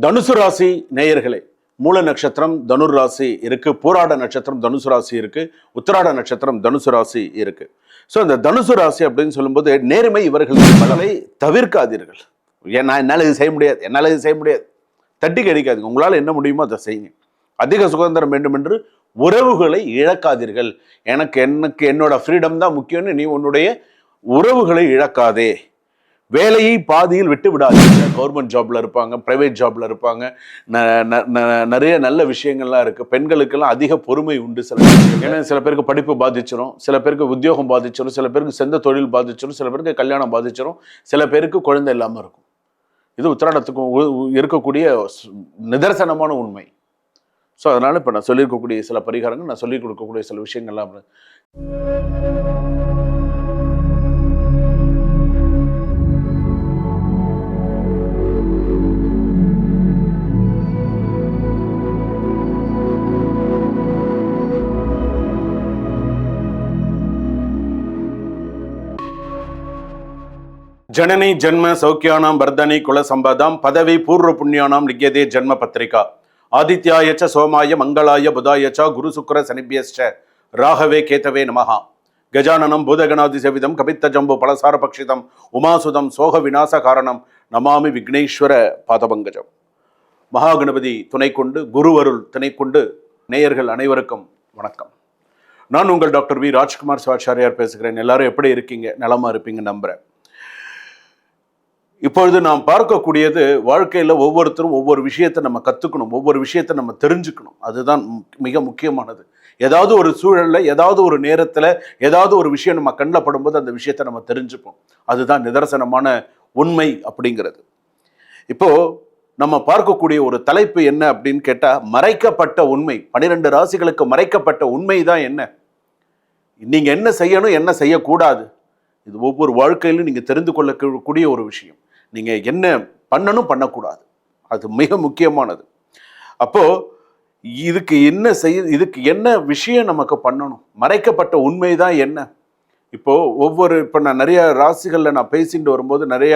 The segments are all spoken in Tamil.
தனுசு ராசி நேயர்களே, மூல நட்சத்திரம் தனுர் ராசி இருக்கு, பூராட நட்சத்திரம் தனுசு ராசி இருக்கு, உத்திராட நட்சத்திரம் தனுசு ராசி இருக்கு. ஸோ இந்த தனுசு ராசி அப்படின்னு சொல்லும்போது நேர்மை இவர்களின் பலனை தவிர்க்காதீர்கள். என்னால் இது செய்ய முடியாது, என்னால் இது செய்ய முடியாது, தட்டி கடிக்காதீங்க. உங்களால் என்ன முடியுமோ அதை செய்யுங்க. அதிக சுதந்திரம் வேண்டும் என்று உறவுகளை இழக்காதீர்கள். எனக்கு என்னோட ஃப்ரீடம் தான் முக்கியம்னு நீ உன்னுடைய உறவுகளை இழக்காதே. வேலையை பாதியில் விட்டு விடாதீங்க. கவர்மெண்ட் ஜாப்ல இருப்பாங்க, பிரைவேட் ஜாப்ல இருப்பாங்க, நிறைய நல்ல விஷயங்கள்லாம் இருக்கு. பெண்களுக்கெல்லாம் அதிக பொறுமை உண்டு. சில பேருக்கு படிப்பு பாதிச்சிடும், சில பேருக்கு உத்தியோகம் பாதிச்சிடும், சில பேருக்கு சொந்த தொழில் பாதிச்சிடும், சில பேருக்கு கல்யாணம் பாதிச்சிடும், சில பேருக்கு குழந்தை இல்லாம இருக்கும். இது உத்திராடத்துக்கும் இருக்கக்கூடிய நிதர்சனமான உண்மை. ஸோ அதனால இப்போ நான் சொல்லியிருக்கக்கூடிய சில பரிகாரங்கள், நான் சொல்லிக் கொடுக்கக்கூடிய சில விஷயங்கள்லாம் ஜனனி ஜன்ம சௌக்கியானாம் வர்தனி குல சம்பதாம் பதவி பூர்வ புண்ணியானாம் லிக்யதே ஜன்ம பத்திரிகா ஆதித்யாயச்ச சோமாய மங்களாய புதாயச்ச குரு சுக்கர சனிபியஸ்ச ராகவே கேதவே நமஹா. கஜானனம் பூதகணாதி சேவிதம் கபித்த ஜம்பு பலசார பக்ஷிதம் உமாசுதம் சோக விநாச காரணம் நமாமி விக்னேஸ்வர பாதபங்கஜம். மகாகணபதி துணை கொண்டு, குருவருள் துணை கொண்டு நேயர்கள் அனைவருக்கும் வணக்கம். நான் உங்கள் டாக்டர் வி ராஜ்குமார் சிவாச்சாரியார் பேசுகிறேன். எல்லாரும் எப்படி இருக்கீங்க? நலமா இருப்பீங்க நம்புறேன். இப்பொழுது நாம் பார்க்கக்கூடியது, வாழ்க்கையில் ஒவ்வொருத்தரும் ஒவ்வொரு விஷயத்தை நம்ம கற்றுக்கணும், ஒவ்வொரு விஷயத்தை நம்ம தெரிஞ்சுக்கணும். அதுதான் மிக முக்கியமானது. ஏதாவது ஒரு சூழலில், ஏதாவது ஒரு நேரத்தில், ஏதாவது ஒரு விஷயம் நம்ம கண்ணில் படும்போது அந்த விஷயத்தை நம்ம தெரிஞ்சுப்போம். அதுதான் நிதர்சனமான உண்மை அப்படிங்கிறது. இப்போது நம்ம பார்க்கக்கூடிய ஒரு தலைப்பு என்ன அப்படின்னு கேட்டால், மறைக்கப்பட்ட உண்மை. 12 ராசிகளுக்கு மறைக்கப்பட்ட உண்மை தான் என்ன, நீங்கள் என்ன செய்யணும், என்ன செய்யக்கூடாது, இது ஒவ்வொரு வாழ்க்கையிலும் நீங்கள் தெரிந்து கொள்ளக்கூடிய ஒரு விஷயம். நீங்கள் என்ன பண்ணணும், பண்ணக்கூடாது, அது மிக முக்கியமானது. அப்போது இதுக்கு என்ன விஷயம் நமக்கு பண்ணணும், மறைக்கப்பட்ட உண்மை தான் என்ன. இப்போது இப்போ நான் நிறைய ராசிகளில் நான் பேசிட்டு வரும்போது நிறைய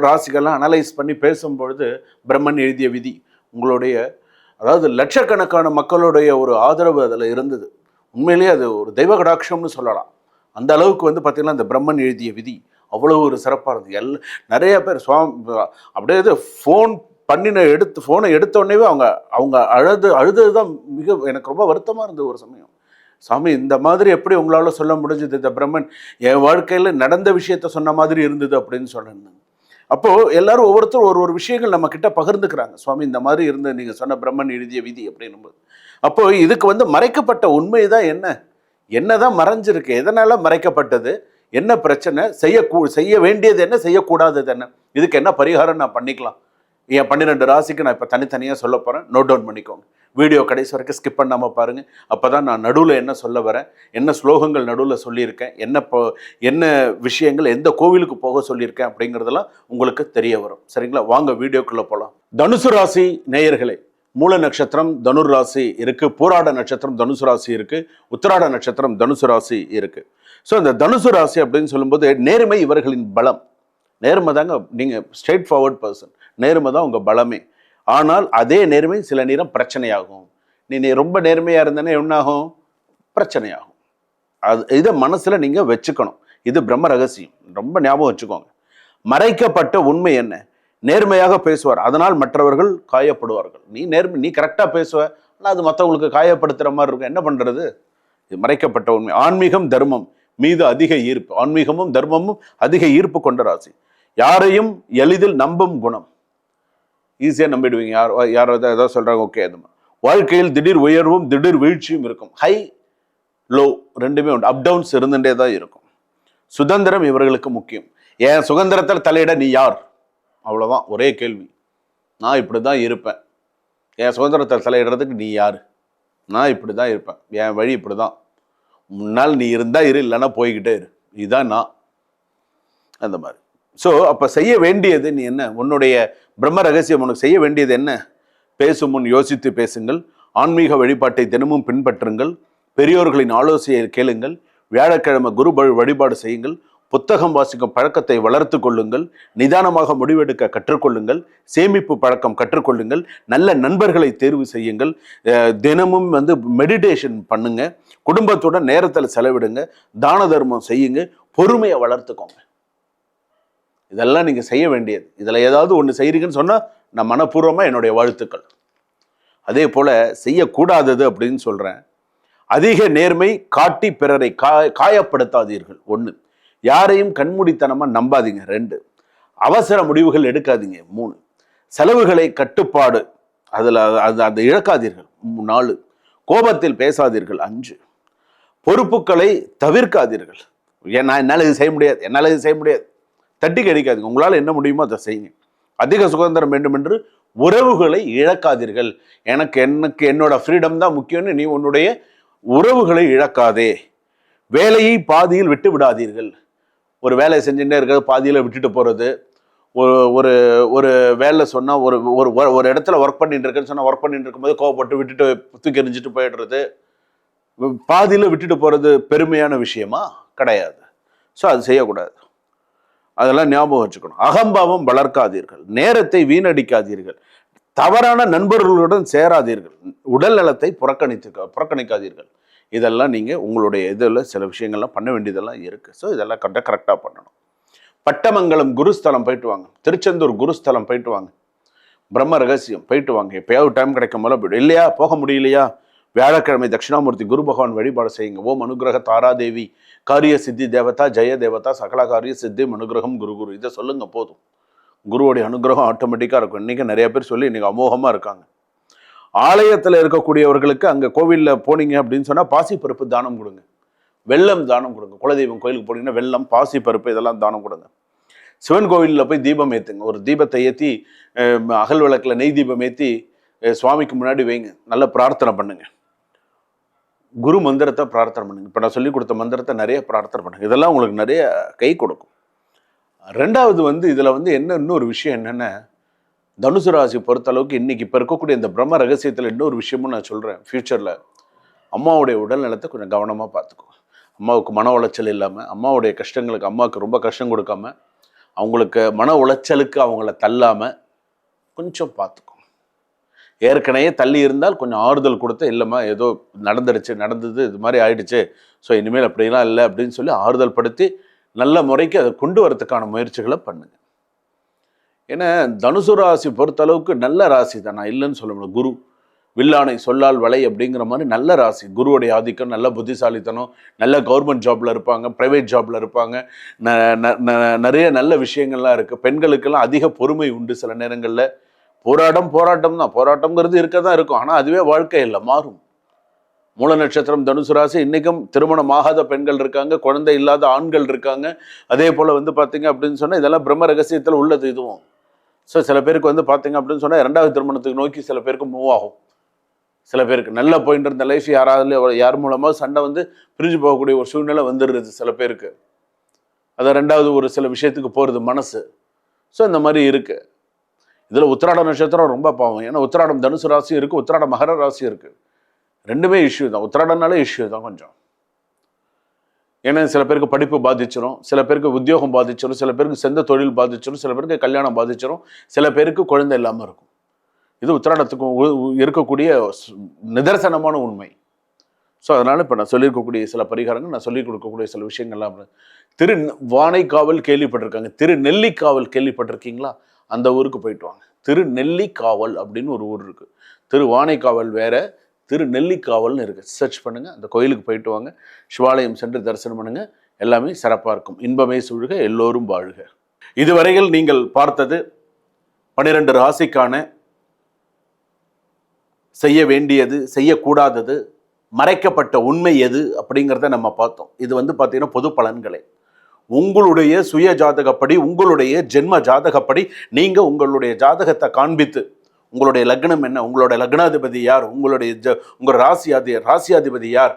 ராசிகள்லாம் அனலைஸ் பண்ணி பேசும்பொழுது பிரம்மன் எழுதிய விதி, உங்களுடைய அதாவது லட்சக்கணக்கான மக்களுடைய ஒரு ஆதரவு அதில் இருந்தது. உண்மையிலேயே அது ஒரு தெய்வ கடாட்சம்னு சொல்லலாம். அந்த அளவுக்கு பார்த்தீங்கன்னா இந்த பிரம்மன் எழுதிய விதி அவ்வளோ ஒரு சிறப்பாக இருந்தது. நிறைய பேர் அப்படியே ஃபோனை எடுத்தோடனே அவங்க அழுது தான் எனக்கு ரொம்ப வருத்தமாக இருந்தது. ஒரு சமயம், சாமி இந்த மாதிரி எப்படி உங்களால் சொல்ல முடிஞ்சது, இந்த பிரம்மன் என் வாழ்க்கையில் நடந்த விஷயத்த சொன்ன மாதிரி இருந்தது அப்படின்னு சொல்லியிருந்தாங்க. அப்போது எல்லாரும் ஒவ்வொருத்தரும் ஒரு விஷயங்கள் நம்ம கிட்ட பகிர்ந்துக்கிறாங்க. சுவாமி இந்த மாதிரி இருந்து நீங்கள் சொன்ன பிரம்மன் எழுதிய விதி அப்படின்னும்போது, அப்போது இதுக்கு மறைக்கப்பட்ட உண்மை தான் என்னதான் மறைஞ்சிருக்கு, எதனால மறைக்கப்பட்டது, என்ன பிரச்சனை, செய்ய வேண்டியது என்ன, செய்யக்கூடாதது என்ன, இதுக்கு என்ன பரிகாரம் நான் பண்ணிக்கலாம். என் 12 ராசிக்கு நான் இப்போ தனித்தனியாக சொல்ல போகிறேன். நோட் டவுன் பண்ணிக்கோங்க. வீடியோ கடைசி வரைக்கும் ஸ்கிப் பண்ணாமல் பாருங்கள். அப்போ தான் நான் நடுவில் என்ன சொல்ல வரேன், என்ன ஸ்லோகங்கள் நடுவில் சொல்லியிருக்கேன், என்ன விஷயங்கள் எந்த கோவிலுக்கு போக சொல்லியிருக்கேன் அப்படிங்கிறதெல்லாம் உங்களுக்கு தெரிய வரும். சரிங்களா? வாங்க வீடியோக்குள்ளே போகலாம். தனுசு ராசி நேயர்களே, மூல நட்சத்திரம் தனுர் ராசி இருக்கு, பூராட நட்சத்திரம் தனுசு ராசி இருக்கு, உத்திராட நட்சத்திரம் தனுசு ராசி இருக்கு. ஸோ இந்த தனுசு ராசி அப்படின்னு சொல்லும்போது நேர்மை இவர்களின் பலம். நேர்மை தாங்க, நீங்கள் ஸ்ட்ரெயிட் ஃபார்வர்ட் பர்சன், நேர்மை தான் உங்கள் பலமே. ஆனால் அதே நேர்மை சில நேரம் பிரச்சனையாகும். நீ ரொம்ப நேர்மையாக இருந்தேன்னா என்னாகும், பிரச்சனையாகும். இதை மனசில் நீங்கள் வச்சுக்கணும். இது பிரம்ம ரகசியம், ரொம்ப ஞாபகம் வச்சுக்கோங்க. மறைக்கப்பட்ட உண்மை என்ன, நேர்மையாக பேசுவார், அதனால் மற்றவர்கள் காயப்படுவார்கள். நீ கரெக்டாக பேசுவ, ஆனால் அது மற்றவங்களுக்கு காயப்படுத்துகிற மாதிரி இருக்கும். என்ன பண்ணுறது? இது மறைக்கப்பட்ட உண்மை. ஆன்மீகம் தர்மம் மீது அதிக ஈர்ப்பு. ஆன்மீகமும் தர்மமும் அதிக ஈர்ப்பு கொண்ட ராசி. யாரையும் எளிதில் நம்பும் குணம், ஈஸியாக நம்பிடுவீங்க. யாரோ ஏதாவது சொல்கிறாங்க, ஓகே. அது வாழ்க்கையில் திடீர் உயர்வும் திடீர் வீழ்ச்சியும் இருக்கும். ஹை லோ ரெண்டுமே உண்டு, அப் டவுன்ஸ் இருந்துட்டே தான் இருக்கும். சுதந்திரம் இவர்களுக்கு முக்கியம். என் சுதந்திரத்தில் தலையிட நீ யார், அவ்வளோதான். ஒரே கேள்வி, நான் இப்படி தான் இருப்பேன். என் சுதந்திரத்தை தலையிடுறதுக்கு நீ யார்? நான் இப்படி தான் இருப்பேன், என் வழி இப்படி தான். முன்னால் நீ இருந்தால் இரு, இல்லைன்னா போய்கிட்டே இரு, இதுதான் நான். அந்த மாதிரி. ஸோ அப்போ செய்ய வேண்டியது நீ என்ன, உன்னுடைய பிரம்ம ரகசியம் உனக்கு செய்ய வேண்டியது என்ன? பேசும் முன் யோசித்து பேசுங்கள். ஆன்மீக வழிபாட்டை தினமும் பின்பற்றுங்கள். பெரியோர்களின் ஆலோசனையை கேளுங்கள். வியாழக்கிழமை குரு வழிபாடு செய்யுங்கள். புத்தகம் வாசிக்கும் பழக்கத்தை வளர்த்து கொள்ளுங்கள், நிதானமாக முடிவெடுக்க கற்றுக்கொள்ளுங்கள், சேமிப்பு பழக்கம் கற்றுக்கொள்ளுங்கள், நல்ல நண்பர்களை தேர்வு செய்யுங்கள், தினமும் மெடிடேஷன் பண்ணுங்க, குடும்பத்துடன் நேரத்தில் செலவிடுங்க, தான தர்மம் செய்யுங்க, பொறுமையை வளர்த்துக்கோங்க. இதெல்லாம் நீங்க செய்ய வேண்டியது. இதுல ஏதாவது ஒன்று செய்றீங்கன்னு சொன்னா நான் மனப்பூர்வமா என்னுடைய வாழ்த்துக்கள். அதே போல செய்யக்கூடாதது அப்படின்னு சொல்றேன், அதிக நேர்மை காட்டி பிறரை காயப்படுத்தாதீர்கள். 1, யாரையும் கண்மூடித்தனமா நம்பாதீங்க. 2, அவசர முடிவுகள் எடுக்காதீங்க. 3, செலவுகளை கட்டுப்பாடு அதை இழக்காதீர்கள். 4, கோபத்தில் பேசாதீர்கள். 5, பொறுப்புகளை தவிர்க்காதீர்கள். என்னால் இது செய்ய முடியாது, தட்டி கடிக்காதீங்க. உங்களால் என்ன முடியுமோ அதை செய்யுங்க. அதிக சுதந்திரம் வேண்டும் என்று உறவுகளை இழக்காதீர்கள். எனக்கு என்னோட ஃப்ரீடம் தான் முக்கியம்னு நீ உன்னுடைய உறவுகளை இழக்காதே. வேலையை பாதியில் விட்டு விடாதீர்கள். ஒரு வேலையை செஞ்சுட்டே இருக்கிறது பாதியில் விட்டுட்டு போகிறது, ஒரு ஒரு வேலை சொன்னால் ஒரு இடத்துல ஒர்க் பண்ணிட்டு இருக்கேன்னு சொன்னால் ஒர்க் பண்ணிட்டு இருக்கும்போது கோவப்பட்டு விட்டுட்டு தூக்கி எறிஞ்சிட்டு போயிடுறது, பாதியில் விட்டுட்டு போகிறது பெருமையான விஷயமா? கிடையாது. ஸோ அது செய்யக்கூடாது. அதெல்லாம் ஞாபகம் வச்சுக்கணும். அகம்பாவம் வளர்க்காதீர்கள், நேரத்தை வீணடிக்காதீர்கள், தவறான நண்பர்களுடன் சேராதீர்கள், உடல் நலத்தை புறக்கணிக்காதீர்கள். இதெல்லாம் நீங்கள் உங்களுடைய இதில் சில விஷயங்கள்லாம் பண்ண வேண்டியதெல்லாம் இருக்குது. ஸோ இதெல்லாம் கரெக்டாக பண்ணணும். பட்டமங்கலம் குருஸ்தலம் போயிட்டு வாங்க, திருச்செந்தூர் குருஸ்தலம் போயிட்டு வாங்க, பிரம்ம ரகசியம் போயிட்டு வாங்க. எப்பயாவது டைம் கிடைக்கும் போல போய்டும். இல்லையா, போக முடியலையா, வியாழக்கிழமை தட்சிணாமூர்த்தி குரு பகவான் வழிபாடு செய்யுங்க. ஓம் அனுகிரக தாராதேவி காரிய சித்தி தேவதா ஜெய தேவதா சகல காரிய சித்தி அனுகிரகம் குரு. இதை சொல்லுங்க போதும். குருவோடைய அனுகிரகம் ஆட்டோமேட்டிக்காக இருக்கும். இன்றைக்கி நிறைய பேர் சொல்லி இன்றைக்கி அமோகமாக இருக்காங்க. ஆலயத்தில் இருக்கக்கூடியவர்களுக்கு அங்கே கோவிலில் போனீங்க அப்படின்னு சொன்னால் பாசிப்பருப்பு தானம் கொடுங்க, வெல்லம் தானம் கொடுங்க. குலதெய்வம் கோயிலுக்கு போனீங்கன்னா வெல்லம், பாசிப்பருப்பு இதெல்லாம் தானம் கொடுங்க. சிவன் கோவிலில் போய் தீபம் ஏற்றுங்க. ஒரு தீபத்தை ஏற்றி அகல் விளக்கில் நெய் தீபம் ஏற்றி சுவாமிக்கு முன்னாடி வைங்க. நல்ல பிரார்த்தனை பண்ணுங்க. குரு மந்திரத்தை பிரார்த்தனை பண்ணுங்க. இப்போ நான் சொல்லி கொடுத்த மந்திரத்தை நிறைய பிரார்த்தனை பண்ணுங்க. இதெல்லாம் உங்களுக்கு நிறைய கை கொடுக்கும். 2வது இதில் இன்னொரு விஷயம் என்னென்னா, தனுசு ராசி பொறுத்தளவுக்கு இன்னைக்கு இப்போ இருக்கக்கூடிய இந்த பிரம்ம ரகசியத்தில் இன்னொரு விஷயமும் நான் சொல்கிறேன். ஃப்யூச்சரில் அம்மாவுடைய உடல் நலத்தை கொஞ்சம் கவனமாக பார்த்துக்கோ. அம்மாவுக்கு மன உளைச்சல் இல்லாமல், அம்மாவுடைய கஷ்டங்களுக்கு அம்மாவுக்கு ரொம்ப கஷ்டம் கொடுக்காம, அவங்களுக்கு மன உளைச்சலுக்கு அவங்கள தள்ளாமல் கொஞ்சம் பார்த்துக்கோ. ஏற்கனவே தள்ளி இருந்தால் கொஞ்சம் ஆறுதல் கொடுத்து, இல்லைம்மா ஏதோ நடந்தது இது மாதிரி ஆயிடுச்சு, ஸோ இனிமேல் அப்படிலாம் இல்லை அப்படின்னு சொல்லி ஆறுதல் படுத்தி நல்ல முறைக்கு அதை கொண்டு வரதுக்கான முயற்சிகளை பண்ணுங்க. ஏன்னா தனுசு ராசி பொறுத்தளவுக்கு நல்ல ராசி தான், நான் இல்லைன்னு சொல்ல முடியும். குரு வில்லானை சொல்லால் வலை அப்படிங்கிற மாதிரி நல்ல ராசி. குருவுடைய ஆதிக்கம், நல்ல புத்திசாலித்தனம், நல்ல கவர்மெண்ட் ஜாப்ல இருப்பாங்க, பிரைவேட் ஜாப்ல இருப்பாங்க, நிறைய நல்ல விஷயங்கள்லாம் இருக்குது. பெண்களுக்கெல்லாம் அதிக பொறுமை உண்டு. சில நேரங்களில் போராட்டம் தான், போராட்டம்ங்கிறது இருக்க தான் இருக்கும். ஆனால் அதுவே வாழ்க்கை இல்லை, மாறும். மூல நட்சத்திரம் தனுசு ராசி. இன்றைக்கும் திருமணம் ஆகாத பெண்கள் இருக்காங்க, குழந்தை இல்லாத ஆண்கள் இருக்காங்க. அதே போல் பார்த்தீங்க அப்படின்னு சொன்னால் இதெல்லாம் பிரம்ம ரகசியத்தில் உள்ளது இதுவும். ஸோ சில பேருக்கு பார்த்தீங்க அப்படின்னு சொன்னால் 2வது திருமணத்துக்கு நோக்கி சில பேருக்கு மூவ் ஆகும். சில பேருக்கு நல்லா போயிட்டு இருந்த லைஃப் யார் மூலமாக சண்டை பிரிஞ்சு போகக்கூடிய ஒரு சூழ்நிலை வந்துடுறது சில பேருக்கு. அதை 2வது ஒரு சில விஷயத்துக்கு போகிறது மனசு. ஸோ இந்த மாதிரி இருக்குது. இதில் உத்திராட நட்சத்திரம் ரொம்ப பாவம். ஏன்னா உத்திராடம் தனுசு ராசி இருக்குது, உத்திராடம் மகர ராசி இருக்குது. 2மே இஷ்யூ தான். உத்திராடனாலே இஷ்யூ தான் கொஞ்சம். ஏன்னா சில பேருக்கு படிப்பு பாதிச்சிடும், சில பேருக்கு உத்தியோகம் பாதிச்சிடும், சில பேருக்கு சொந்த தொழில் பாதிச்சிடும், சில பேருக்கு கல்யாணம் பாதிச்சிடும், சில பேருக்கு குழந்தை இல்லாமல் இருக்கும். இது உத்திராடத்துக்கு இருக்கக்கூடிய நிதர்சனமான உண்மை. ஸோ அதனால் இப்போ நான் சொல்லியிருக்கக்கூடிய சில பரிகாரங்கள், நான் சொல்லிக் கொடுக்கக்கூடிய சில விஷயங்கள்லாம். திருவானைக்காவல் கேள்விப்பட்டிருக்காங்க, திருநெல்லிக்காவல் கேள்விப்பட்டிருக்கீங்களா? அந்த ஊருக்கு போயிட்டு வாங்க. திருநெல்லிக்காவல் அப்படின்னு ஒரு ஊர் இருக்குது. திருவானைக்காவல் வேற, திருநெல்லிக்காவல்னு இருக்குது. சர்ச் பண்ணுங்கள். அந்த கோயிலுக்கு போயிட்டு வாங்க. சிவாலயம் சென்று தரிசனம் பண்ணுங்க. எல்லாமே சிறப்பாக இருக்கும். இன்பமே சூழ்க, எல்லோரும் வாழ்க. இதுவரையில் நீங்கள் பார்த்தது 12 ராசிக்கான செய்ய வேண்டியது, செய்யக்கூடாதது, மறைக்கப்பட்ட உண்மை எது அப்படிங்கிறத நம்ம பார்த்தோம். இது பார்த்தீங்கன்னா பொது பலன்களே. உங்களுடைய சுய ஜாதகப்படி, உங்களுடைய ஜென்ம ஜாதகப்படி நீங்கள் உங்களுடைய ஜாதகத்தை காண்பித்து, உங்களுடைய லக்னம் என்ன, உங்களுடைய லக்னாதிபதி யார், உங்கள் ராசியாதிபதி யார்,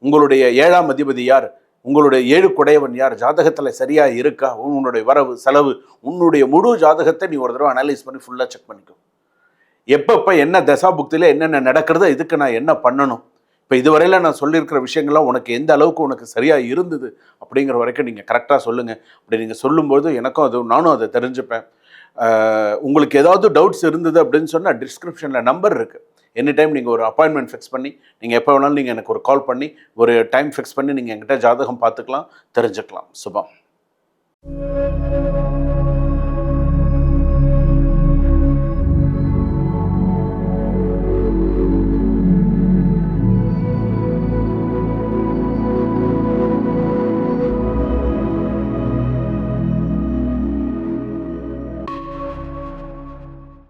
உங்களுடைய 7ஆம் அதிபதி யார், உங்களுடைய 7 குடையவன் யார், ஜாதகத்தில் சரியாக இருக்கா, உன்னுடைய வரவு செலவு, உன்னுடைய முழு ஜாதகத்தை நீ ஒரு தடவை அனலைஸ் பண்ணி ஃபுல்லாக செக் பண்ணிக்கோ. எப்பப்போ என்ன தசா புக்தியில் என்னென்ன நடக்கிறதோ இதுக்கு நான் என்ன பண்ணணும், இப்போ இதுவரையில் நான் சொல்லியிருக்கிற விஷயங்கள்லாம் உனக்கு எந்த அளவுக்கு உனக்கு சரியாக இருந்தது அப்படிங்கிற வரைக்கும் நீங்கள் கரெக்டாக சொல்லுங்கள். அப்படி நீங்கள் சொல்லும்போது எனக்கும் நானும் அதை தெரிஞ்சுப்பேன். உங்களுக்கு ஏதாவது டவுட்ஸ் இருந்தது அப்படின்னு சொன்னால் டிஸ்கிரிப்ஷனில் நம்பர் இருக்குது. எனி டைம் நீங்கள் ஒரு அப்பாயின்மெண்ட் ஃபிக்ஸ் பண்ணி நீங்கள் எப்போ வேணாலும் நீங்கள் எனக்கு ஒரு கால் பண்ணி ஒரு டைம் ஃபிக்ஸ் பண்ணி நீங்கள் என்கிட்ட ஜாதகம் பார்த்துக்கலாம், தெரிஞ்சுக்கலாம். சுபம்.